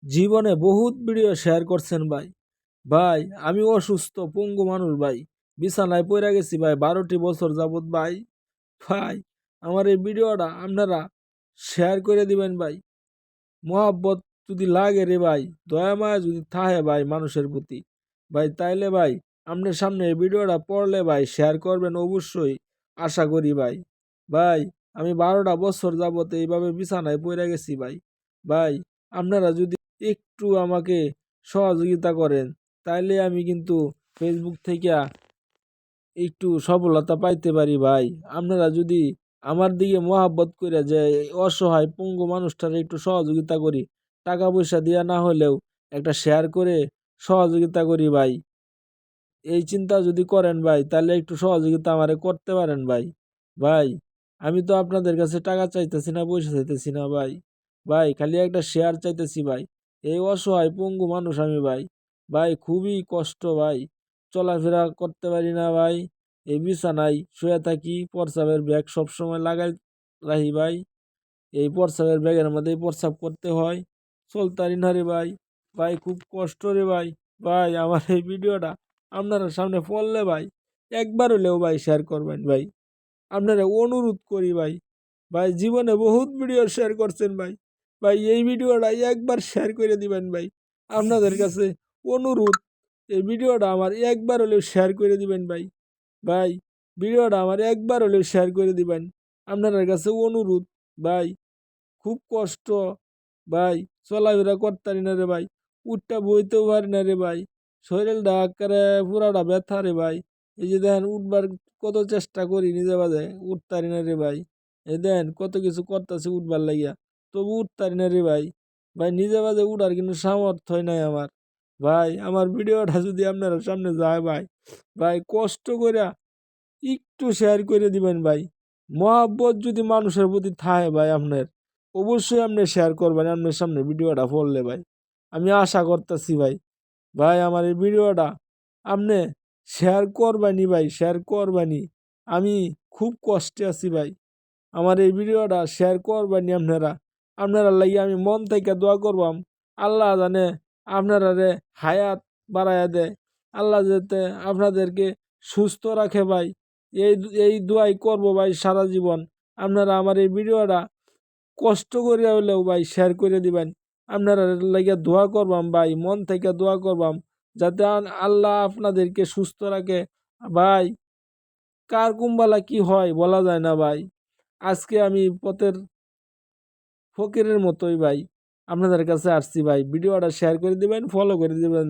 জীবনে বহুত video share করছেন ভাই। ভাই আমি অসুস্থ পঙ্গু মানুষ ভাই। বিছানায় পইড়া গেছি ভাই 12টি বছর যাবত ভাই। ভাই আমার এই ভিডিওটা আপনারা শেয়ার করে দিবেন ভাই। মহাব্বত যদি লাগে রে ভাই, দয়া মায়া যদি থাকে ভাই মানুষের প্রতি ভাই, তাইলে ভাই আপনার সামনে এই ভিডিওটা পড়লে ভাই শেয়ার করবেন অবশ্যই, আশা করি ভাই। ভাই আমি 12টা বছর যাবত এইভাবে বিছানায় পইড়া গেছি ভাই। ভাই আপনারা যদি একটু আমাকে সহযোগিতা করেন তাইলে আমি কিন্তু ফেসবুক থেকে একটু সফলতা পাইতে পারি ভাই। আপনারা যদি আমার দিকে মহাব্বত করে যে এই অসহায় পঙ্গু মানুষটার একটু সহযোগিতা করি, টাকা পয়সা দিয়া না হলেও একটা শেয়ার করে সহযোগিতা করি ভাই, এই চিন্তা যদি করেন ভাই তাহলে একটু সহযোগিতা আমারে করতে পারেন ভাই। ভাই আমি তো আপনাদের কাছে টাকা চাইতেছি না, পয়সা চাইতেছি না ভাই। ভাই খালি একটা শেয়ার চাইতেছি ভাই। এই অসহায় পঙ্গু মানুষ আমি ভাই। ভাই খুবই কষ্ট ভাই, চলাফেরা করতে পারি না ভাই। এই বিছানায় শুয়ে থাকি, প্রস্রাবের ব্যাগ সবসময় লাগাই রাখি ভাই। এই প্রস্রাবের ব্যাগের মধ্যেই প্রস্রাব করতে হয়, চলতারি না রে ভাই। ভাই খুব কষ্ট রে ভাই। ভাই আমার এই ভিডিওটা আপনারা সামনে পড়লে ভাই একবার হলেও ভাই শেয়ার করবেন ভাই, আপনারা অনুরোধ করি ভাই। ভাই জীবনে বহুত ভিডিও শেয়ার করছেন ভাই। ভাই এই ভিডিওটা একবার শেয়ার করে দিবেন ভাই, আপনাদের কাছে অনুরোধ। এই ভিডিওটা আমার একবার হলেও শেয়ার করে দিবেন ভাই। ভাই ভিডিওটা আমার একবার হলেও শেয়ার করে দিবেন, আপনাদের কাছে অনুরোধ ভাই। খুব কষ্ট ভাই, চলাফেরা করতারি না রে ভাই, উঠটা বইতেও পারি না রে ভাই। শরীরটা একেবারে পুরাটা ব্যথা রে ভাই। এই যে দেখেন উঠবার কত চেষ্টা করি নিজে বাজে, উঠতারি না রে ভাই। এই দেখেন কত কিছু করতেছি উঠবার লাগিয়া, তবু উঠতারি না রে ভাই। ভাই নিজে বাজে উঠার কিন্তু সামর্থ্য নাই আমার। ভাই আমার ভিডিওটা যদি আপনারা সামনে যায় ভাই, ভাই কষ্ট করে একটু শেয়ার করে দিবেন ভাই। মহাব্বত যদি মানুষের প্রতি থাকে ভাই আপনার, অবশ্যই আপনি শেয়ার করবেন আপনার সামনে ভিডিওটা পড়লে ভাই। আমি আশা করতেছি ভাই। ভাই আমার এই ভিডিওটা আপনি শেয়ার করবানি ভাই, শেয়ার করবানি। আমি খুব কষ্টে আছি ভাই, আমার এই ভিডিওটা শেয়ার করবানি আপনারা। আপনারা লাগি আমি মন থেকে দোয়া করবাম, আল্লাহ জানে আপনারা রে হায়াত বাড়াইয়া দেয়, আল্লাহ যাতে আপনাদেরকে সুস্থ রাখে ভাই। এই এই দোয়াই করবো ভাই সারা জীবন। আপনারা আমার এই ভিডিওটা কষ্ট করে হলেও ভাই শেয়ার করে দিবেন। আপনারা লাগিয়া দোয়া করবাম ভাই, মন থেকে দোয়া করবাম যাতে আল্লাহ আপনাদেরকে সুস্থ রাখে ভাই। কার কুম্বালা কি হয় বলা যায় না ভাই। আজকে আমি পথের ফকিরের মতোই ভাই আপনাদের কাছে আসছি ভাই। ভিডিওটা শেয়ার করে দিবেন, ফলো করে দিবেন।